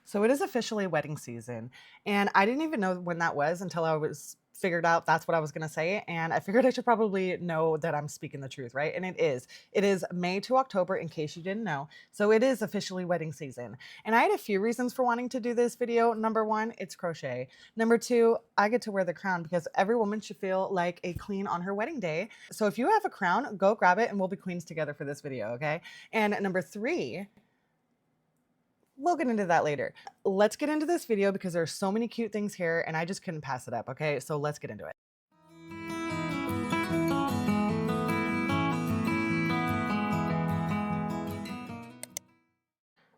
So it is officially wedding season, and I didn't even know when that was until I was figured out that's what I was going to say, and I figured I should probably know that I'm speaking the truth, right? And it is. It is May to October in case you didn't know. So it is officially wedding season. And I had a few reasons for wanting to do this video. Number one, it's crochet. Number two, I get to wear the crown because every woman should feel like a queen on her wedding day. So if you have a crown, go grab it and we'll be queens together for this video, okay? And number three, we'll get into that later. Let's get into this video because there's so many cute things here and I just couldn't pass it up, okay? So let's get into it.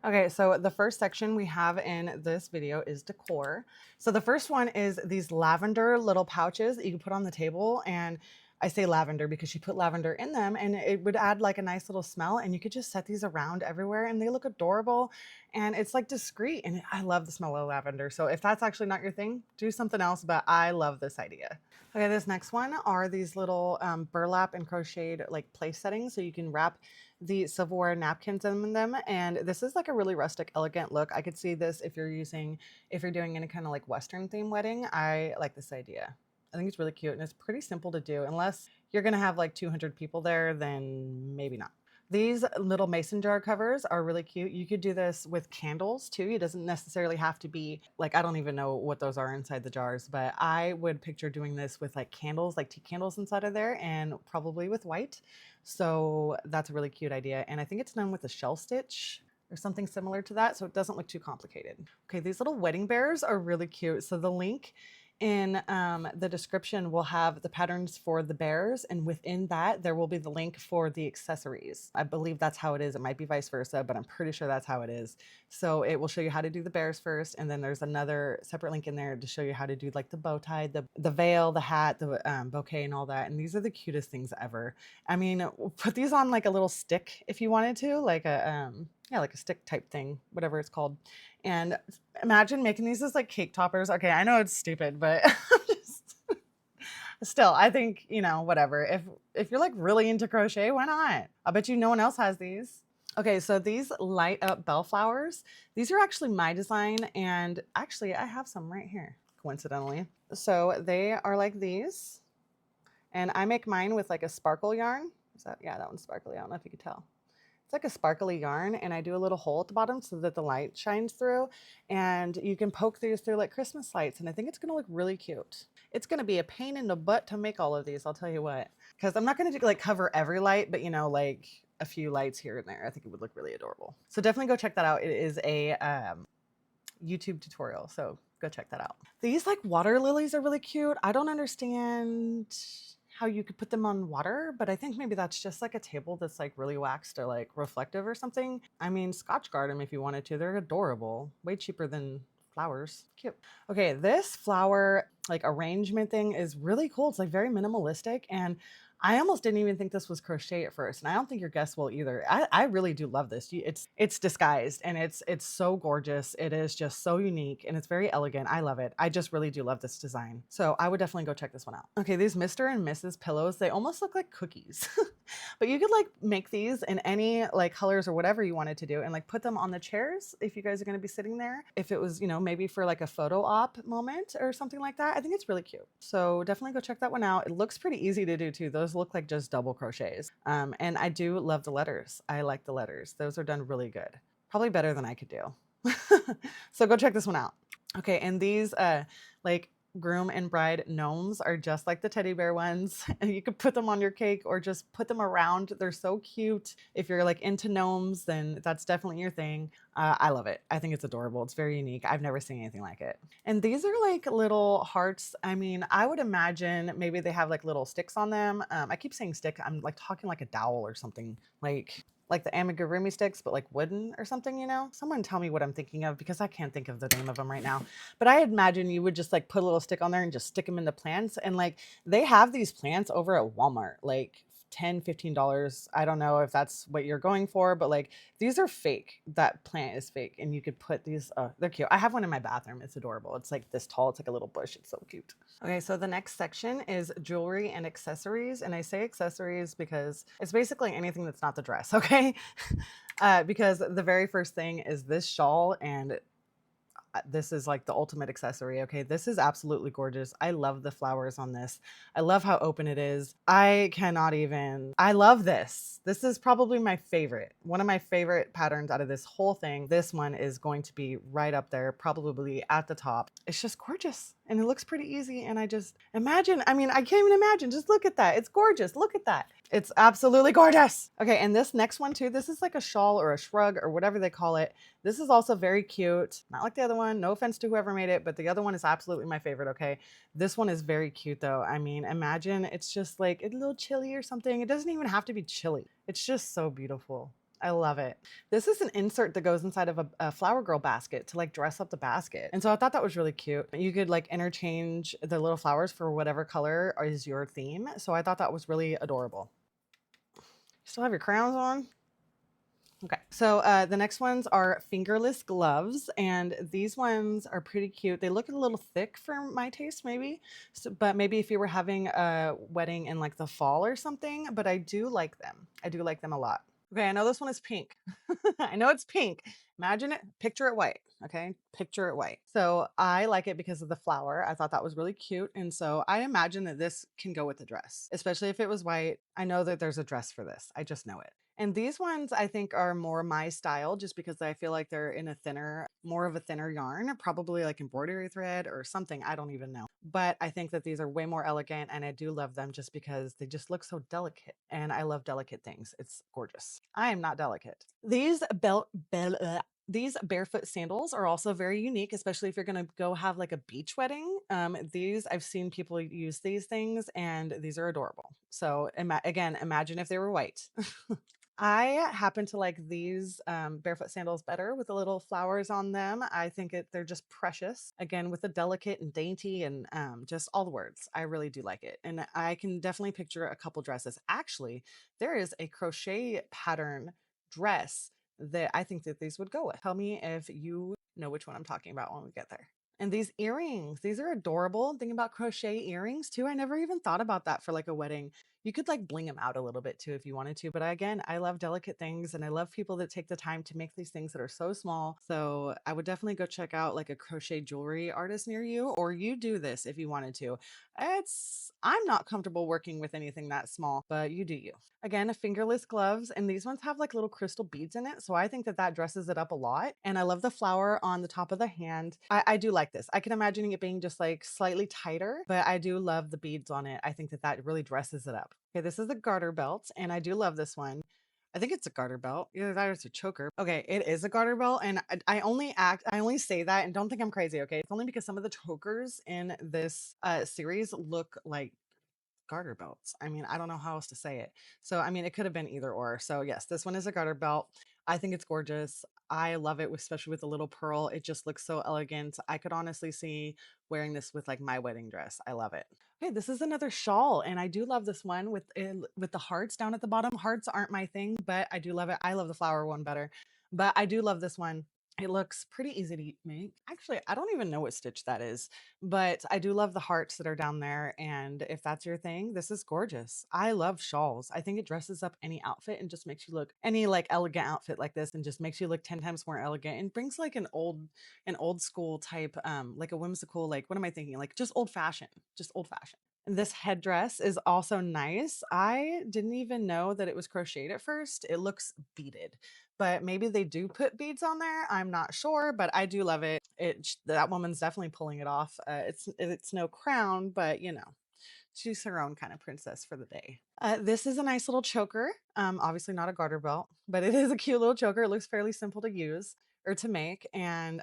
Okay, so the first section we have in this video is decor. So the first one is these lavender little pouches that you can put on the table, and I say lavender because she put lavender in them and it would add like a nice little smell, and you could just set these around everywhere and they look adorable and it's like discreet, and I love the smell of lavender. So if that's actually not your thing, do something else, but I love this idea. Okay, this next one are these little burlap and crocheted like place settings, so you can wrap the silverware napkins in them, and this is like a really rustic, elegant look. I could see this if you're doing any kind of like Western theme wedding. I like this idea. I think it's really cute and it's pretty simple to do. Unless you're gonna have like 200 people there, then maybe not. These little mason jar covers are really cute. You could do this with candles too. It doesn't necessarily have to be like, I don't even know what those are inside the jars, but I would picture doing this with like candles, like tea candles inside of there, and probably with white. So that's a really cute idea. And I think it's done with a shell stitch or something similar to that, so it doesn't look too complicated. Okay, these little wedding bears are really cute. So the link in the description will have the patterns for the bears, and within that there will be the link for the accessories. I believe that's how it is. It might be vice versa, but I'm pretty sure that's how it is. So it will show you how to do the bears first, and then there's another separate link in there to show you how to do like the bow tie, the veil, the hat, the bouquet, and all that. And these are the cutest things ever. I mean, put these on like a little stick if you wanted to, like a yeah, like a stick type thing, whatever it's called. And imagine making these as like cake toppers. Okay, I know it's stupid, but just, still, I think, you know, whatever. If you're like really into crochet, why not? I bet you no one else has these. Okay, so these light up bellflowers, these are actually my design, and actually I have some right here, coincidentally. So they are like these, and I make mine with like a sparkle yarn. Is that, yeah, that one's sparkly. I don't know if you could tell. It's like a sparkly yarn, and I do a little hole at the bottom so that the light shines through, and you can poke these through like Christmas lights, and I think it's gonna look really cute. It's gonna be a pain in the butt to make all of these, I'll tell you what, because I'm not gonna do, like cover every light, but you know, like a few lights here and there. I think it would look really adorable. So definitely go check that out. It is a YouTube tutorial, so go check that out. These like water lilies are really cute. I don't understand how you could put them on water, but I think maybe that's just like a table that's like really waxed or like reflective or something. I mean, Scotch guard them if you wanted to. They're adorable. Way cheaper than flowers. Cute. Okay, this flower like arrangement thing is really cool. It's like very minimalistic, and I almost didn't even think this was crochet at first, and I don't think your guests will either. I really do love this. It's disguised, and it's so gorgeous. It is just so unique, and it's very elegant. I love it. I just really do love this design. So I would definitely go check this one out. Okay, these Mr. and Mrs. pillows, they almost look like cookies. But you could like make these in any like colors or whatever you wanted to do, and like put them on the chairs if you guys are going to be sitting there. If it was, you know, maybe for like a photo op moment or something like that. I think it's really cute. So definitely go check that one out. It looks pretty easy to do too. Those look like just double crochets. And I do love the letters. I like the letters. Those are done really good. Probably better than I could do. So go check this one out. Okay, and these like groom and bride gnomes are just like the teddy bear ones, and you could put them on your cake or just put them around. They're so cute. If you're like into gnomes, then that's definitely your thing. I love it. I think it's adorable. It's very unique. I've never seen anything like it. And these are like little hearts. I mean, I would imagine maybe they have like little sticks on them. I keep saying stick. I'm like talking like a dowel or something, like the amigurumi sticks, but like wooden or something, you know? Someone tell me what I'm thinking of, because I can't think of the name of them right now. But I imagine you would just like put a little stick on there and just stick them in the plants. And like they have these plants over at Walmart, like $10, $15. I don't know if that's what you're going for, but like these are fake. That plant is fake, and you could put these, they're cute. I have one in my bathroom. It's adorable. It's like this tall. It's like a little bush. It's so cute. Okay, so the next section is jewelry and accessories. And I say accessories because it's basically anything that's not the dress, okay? Because the very first thing is this shawl, and this is like the ultimate accessory. Okay, this is absolutely gorgeous. I love the flowers on this. I love how open it is. I cannot even, I love this. This is probably my favorite, one of my favorite patterns out of this whole thing. This one is going to be right up there, probably at the top. It's just gorgeous and it looks pretty easy. And I just imagine, I mean, I can't even imagine. Just look at that. It's gorgeous. Look at that. It's absolutely gorgeous. Okay, and this next one too, this is like a shawl or a shrug or whatever they call it. This is also very cute. Not like the other one. No offense to whoever made it, but the other one is absolutely my favorite, okay? This one is very cute though. I mean, imagine it's just like a little chilly or something. It doesn't even have to be chilly. It's just so beautiful. I love it. This is an insert that goes inside of a flower girl basket to like dress up the basket. And so I thought that was really cute. You could like interchange the little flowers for whatever color is your theme. So I thought that was really adorable. You still have your crowns on? Okay, so the next ones are fingerless gloves, and these ones are pretty cute. They look a little thick for my taste, maybe, so, but maybe if you were having a wedding in like the fall or something, but I do like them. I do like them a lot. Okay, I know this one is pink. I know it's pink. Imagine it, picture it white. Okay, picture it white. So I like it because of the flower. I thought that was really cute. And so I imagine that this can go with the dress, especially if it was white. I know that there's a dress for this. I just know it. And these ones I think are more my style just because I feel like they're in a thinner, more of a thinner yarn, probably like embroidery thread or something. I don't even know. But I think that these are way more elegant and I do love them just because they just look so delicate. And I love delicate things. It's gorgeous. I am not delicate. These barefoot sandals are also very unique, especially if you're going to go have like a beach wedding. These I've seen people use these things and these are adorable. So again, imagine if they were white. I happen to like these barefoot sandals better with the little flowers on them. I think they're just precious. Again, with the delicate and dainty and just all the words. I really do like it. And I can definitely picture a couple dresses. Actually, there is a crochet pattern dress that I think that these would go with. Tell me if you know which one I'm talking about when we get there. And these earrings, these are adorable. Thinking about crochet earrings too. I never even thought about that for like a wedding. You could like bling them out a little bit too if you wanted to. But again, I love delicate things and I love people that take the time to make these things that are so small. So I would definitely go check out like a crochet jewelry artist near you, or you do this if you wanted to. I'm not comfortable working with anything that small, but you do you. Again, fingerless gloves, and these ones have like little crystal beads in it. So I think that that dresses it up a lot. And I love the flower on the top of the hand. I do like this. I can imagine it being just like slightly tighter, but I do love the beads on it. I think that that really dresses it up. Okay, this is a garter belt, and I do love this one. I think it's a garter belt. Either that or it's a choker. Okay, it is a garter belt, and I only say that, and don't think I'm crazy. Okay, it's only because some of the chokers in this series look like garter belts. I mean, I don't know how else to say it. So, I mean, it could have been either or. So, yes, this one is a garter belt. I think it's gorgeous. I love it, especially with the little pearl. It just looks so elegant. I could honestly see wearing this with like my wedding dress. I love it. Okay, this is another shawl, and I do love this one with the hearts down at the bottom. Hearts aren't my thing, but I do love it. I love the flower one better, but I do love this one. It looks pretty easy to make. Actually, I don't even know what stitch that is, but I do love the hearts that are down there. And if that's your thing, this is gorgeous. I love shawls. I think it dresses up any outfit and just makes you look any like elegant outfit like this and just makes you look 10 times more elegant and brings like an old school type, like a whimsical, like what am I thinking? Like just old fashioned, just old fashioned. And this headdress is also nice. I didn't even know that it was crocheted at first. It looks beaded, but maybe they do put beads on there. I'm not sure, but I do love it. That woman's definitely pulling it off. It's no crown, but you know, she's her own kind of princess for the day. This is a nice little choker. Obviously not a garter belt, but it is a cute little choker. It looks fairly simple to use or to make. And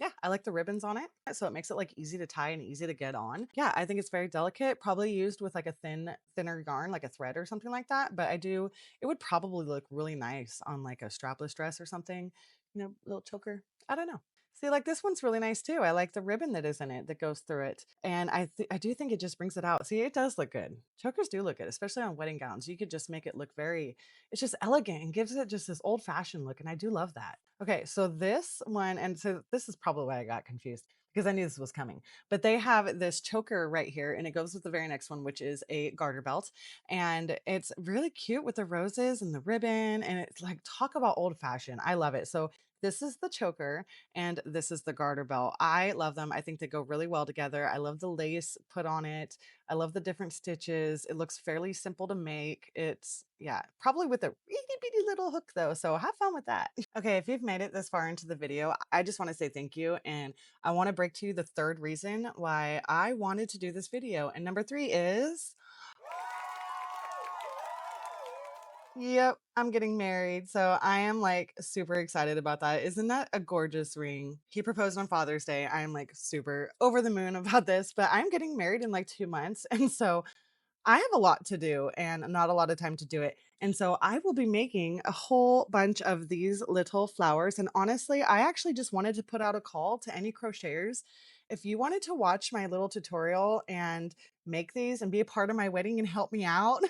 yeah, I like the ribbons on it. So it makes it like easy to tie and easy to get on. Yeah, I think it's very delicate, probably used with like a thinner yarn, like a thread or something like that. But it would probably look really nice on like a strapless dress or something, you know, little choker. I don't know. See, like this one's really nice too. I like the ribbon that is in it that goes through it. And I do think it just brings it out. See, it does look good. Chokers do look good, especially on wedding gowns. You could just make it look it's just elegant and gives it just this old fashioned look. And I do love that. Okay, so this one, and so this is probably why I got confused because I knew this was coming. But they have this choker right here, and it goes with the very next one, which is a garter belt. And it's really cute with the roses and the ribbon. And it's like, talk about old fashioned. I love it. So This is the choker and this is the garter belt. I love them. I think they go really well together. I love the lace put on it. I love the different stitches. It looks fairly simple to make. It's, yeah, probably with a itty bitty little hook though. So have fun with that. Okay, if you've made it this far into the video, I just want to say thank you. And I want to break to you the third reason why I wanted to do this video. And number 3 is yep, I'm getting married. So I am like super excited about that. Isn't that a gorgeous ring? He proposed on Father's Day. I'm like super over the moon about this, but I'm getting married in like 2 months. And so I have a lot to do and not a lot of time to do it. And so I will be making a whole bunch of these little flowers. And honestly, I actually just wanted to put out a call to any crocheters. If you wanted to watch my little tutorial and make these and be a part of my wedding and help me out,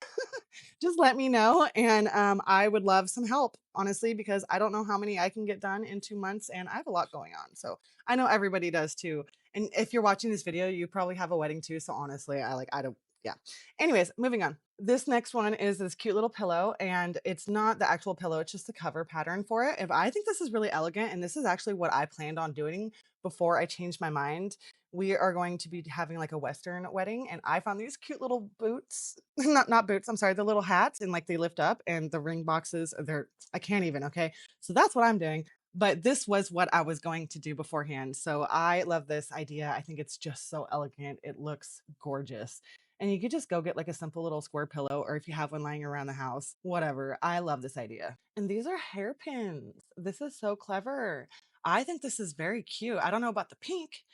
just let me know. And I would love some help, honestly, because I don't know how many I can get done in 2 months and I have a lot going on. So I know everybody does too. And if you're watching this video, you probably have a wedding too. So honestly, I don't, yeah. Anyways, moving on. This next one is this cute little pillow, and it's not the actual pillow, it's just the cover pattern for it. If I think this is really elegant, and this is actually what I planned on doing before I changed my mind. We are going to be having like a Western wedding, and I found these cute little boots, not boots, I'm sorry, the little hats, and like they lift up, and the ring boxes, they're, I can't even, okay? So that's what I'm doing. But this was what I was going to do beforehand. So I love this idea. I think it's just so elegant. It looks gorgeous. And you could just go get like a simple little square pillow, or if you have one lying around the house, whatever. I love this idea. And these are hairpins. This is so clever. I think this is very cute. I don't know about the pink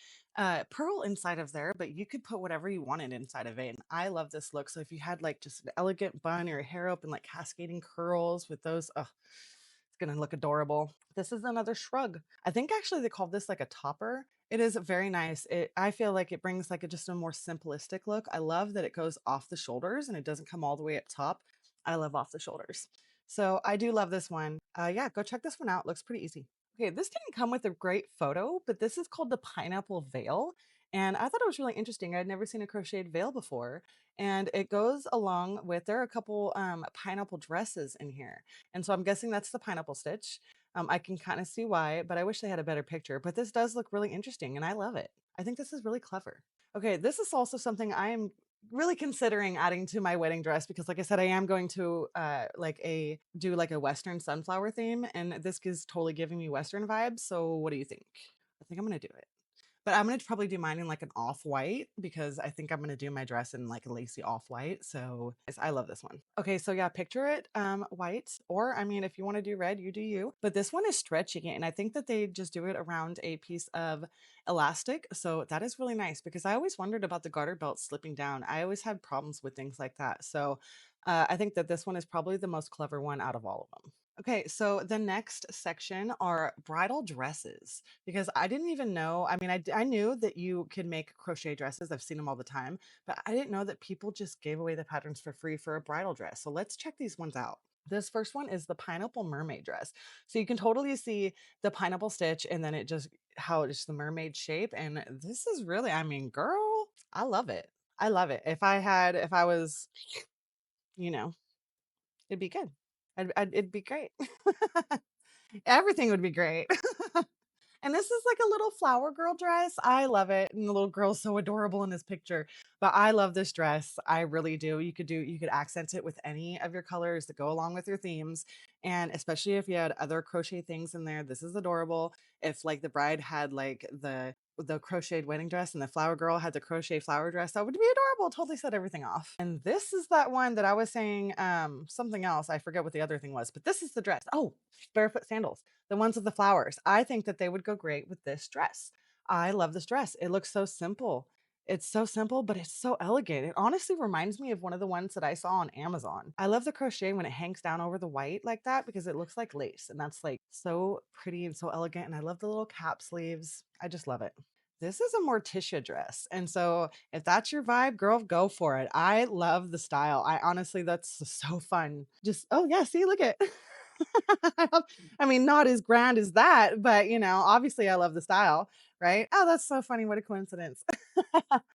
pearl inside of there, but you could put whatever you wanted inside of it. And I love this look. So if you had like just an elegant bun or hair up and like cascading curls with those, oh, it's gonna look adorable. This is another shrug. I think actually they called this like a topper. It is very nice. I feel like it brings like just a more simplistic look. I love that it goes off the shoulders and it doesn't come all the way up top. I love off the shoulders. So I do love this one. Yeah, go check this one out. Looks pretty easy. Okay, this didn't come with a great photo, but this is called the pineapple veil. And I thought it was really interesting. I'd never seen a crocheted veil before. And it goes along with, there are a couple pineapple dresses in here. And so I'm guessing that's the pineapple stitch. I can kind of see why, but I wish they had a better picture. But this does look really interesting and I love it. I think this is really clever. Okay, this is also something I am really considering adding to my wedding dress because like I said, I am going to do like a Western sunflower theme, and this is totally giving me Western vibes. So what do you think? I think I'm gonna do it. But I'm gonna probably do mine in like an off-white because I think I'm gonna do my dress in like a lacy off-white. So I love this one. Okay, so yeah, picture it white, or I mean, if you want to do red, you do you. But this one is stretching it, and I think that they just do it around a piece of elastic. So that is really nice because I always wondered about the garter belt slipping down. I always had problems with things like that. So I think that this one is probably the most clever one out of all of them. Okay, so the next section are bridal dresses because I didn't even know. I mean, I knew that you could make crochet dresses. I've seen them all the time, but I didn't know that people just gave away the patterns for free for a bridal dress. So let's check these ones out. This first one is the pineapple mermaid dress. So you can totally see the pineapple stitch and then it just how it's the mermaid shape. And this is really, I mean, girl, I love it. I love it. If I was, you know, it'd be good. It'd be great. Everything would be great. And this is like a little flower girl dress. I love it. And the little girl's so adorable in this picture. But I love this dress. I really do. You could accent it with any of your colors that go along with your themes. And especially if you had other crochet things in there, this is adorable. If like the bride had like the crocheted wedding dress and the flower girl had the crochet flower dress, that would be adorable. Totally set everything off. And this is that one that I was saying something else. I forget what the other thing was, but this is the dress. Oh, barefoot sandals, the ones with the flowers. I think that they would go great with this dress. I love this dress. It looks so simple. It's so simple, but it's so elegant. It honestly reminds me of one of the ones that I saw on Amazon. I love the crochet when it hangs down over the white like that because it looks like lace, and that's like so pretty and so elegant. And I love the little cap sleeves. I just love it. This is a Morticia dress. And so if that's your vibe, girl, go for it. I love the style. I honestly, that's so fun. Just, oh yeah, see, look at I mean, not as grand as that, but you know, obviously I love the style, right? Oh, that's so funny. What a coincidence.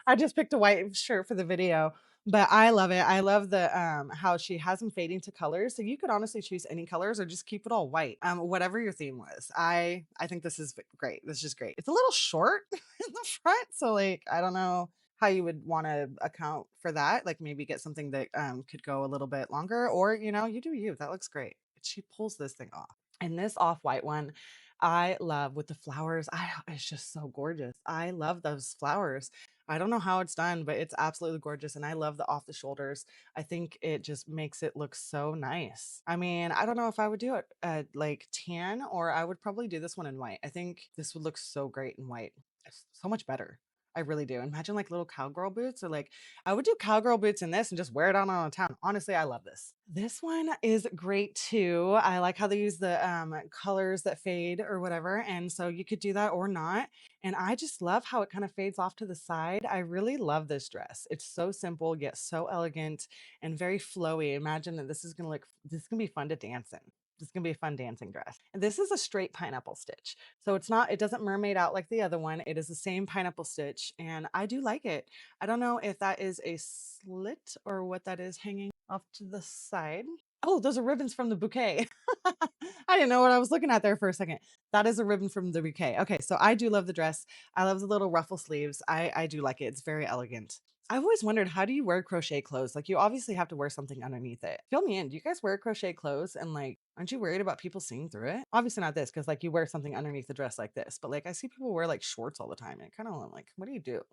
I just picked a white shirt for the video, But I love it. I love the how she has them fading to colors. So you could honestly choose any colors or just keep it all white. Whatever your theme was. I think this is great. This is just great. It's a little short in the front, so like I don't know how you would want to account for that. Like maybe get something that could go a little bit longer, or you do you. That looks great. She pulls this thing off. And this off-white one, I love with the flowers. It's just so gorgeous. I love those flowers. I don't know how it's done, but it's absolutely gorgeous. And I love the off the shoulders. I think it just makes it look so nice. I mean, I don't know if I would do it like tan, or I would probably do this one in white. I think this would look so great in white. It's so much better. I really do. Imagine like little cowgirl boots, or like I would do cowgirl boots in this and just wear it out on a town. Honestly, I love this. This one is great too. I like how they use the colors that fade or whatever. And so you could do that or not. And I just love how it kind of fades off to the side. I really love this dress. It's so simple, yet so elegant and very flowy. Imagine that this is going to be fun to dance in. This is going to be a fun dancing dress. And this is a straight pineapple stitch. So it doesn't mermaid out like the other one. It is the same pineapple stitch. And I do like it. I don't know if that is a slit or what that is hanging off to the side. Oh, those are ribbons from the bouquet. I didn't know what I was looking at there for a second. That is a ribbon from the bouquet. Okay, so I do love the dress. I love the little ruffle sleeves. I do like it. It's very elegant. I've always wondered, how do you wear crochet clothes? Like you obviously have to wear something underneath it. Fill me in. Do you guys wear crochet clothes, and like aren't you worried about people seeing through it? Obviously not this, because like you wear something underneath the dress like this, but like I see people wear like shorts all the time. And kind of like, what do you do?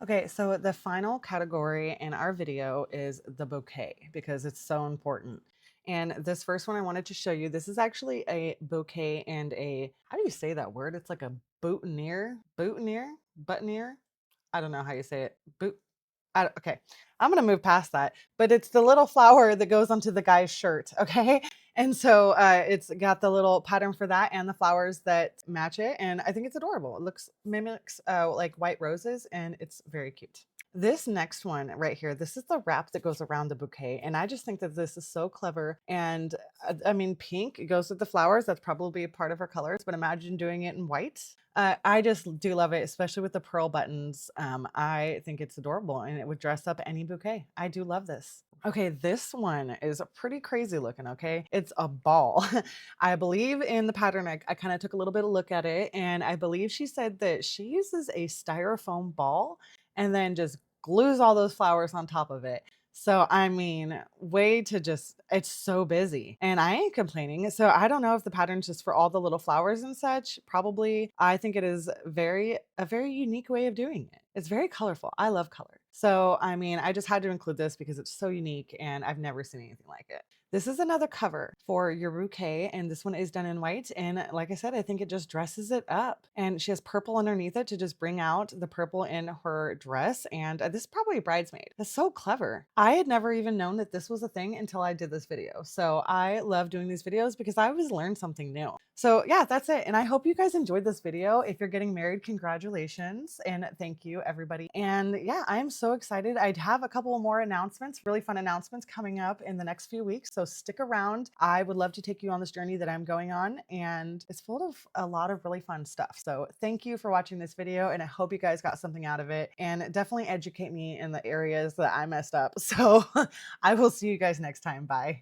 Okay, so the final category in our video is the bouquet because it's so important. And this first one I wanted to show you, this is actually a bouquet and how do you say that word? It's like a boutonniere. I don't know how you say it. Okay, I'm gonna move past that, but it's the little flower that goes onto the guy's shirt. Okay, and so it's got the little pattern for that and the flowers that match it, and I think it's adorable. It mimics like white roses, and it's very cute. This next one right here, this is the wrap that goes around the bouquet. And I just think that this is so clever. And I mean, pink goes with the flowers. That's probably a part of her colors, but imagine doing it in white. I just do love it, especially with the pearl buttons. I think it's adorable and it would dress up any bouquet. I do love this. Okay, this one is pretty crazy looking, okay? It's a ball. I believe in the pattern, I kind of took a little bit of look at it, and I believe she said that she uses a styrofoam ball and then just glues all those flowers on top of it. So, I mean, way to just, it's so busy and I ain't complaining. So, I don't know if the pattern's just for all the little flowers and such. Probably, I think it is a very unique way of doing it. It's very colorful. I love color. So, I mean, I just had to include this because it's so unique and I've never seen anything like it. This is another cover for your bouquet, and this one is done in white. And like I said, I think it just dresses it up. And she has purple underneath it to just bring out the purple in her dress. And this is probably a bridesmaid. That's so clever. I had never even known that this was a thing until I did this video. So I love doing these videos because I always learn something new. So yeah, that's it. And I hope you guys enjoyed this video. If you're getting married, congratulations and thank you, everybody. And yeah, I'm so excited. I'd have a couple more announcements, really fun announcements coming up in the next few weeks. So stick around. I would love to take you on this journey that I'm going on, and it's full of a lot of really fun stuff. So thank you for watching this video, and I hope you guys got something out of it, and definitely educate me in the areas that I messed up. So I will see you guys next time. Bye.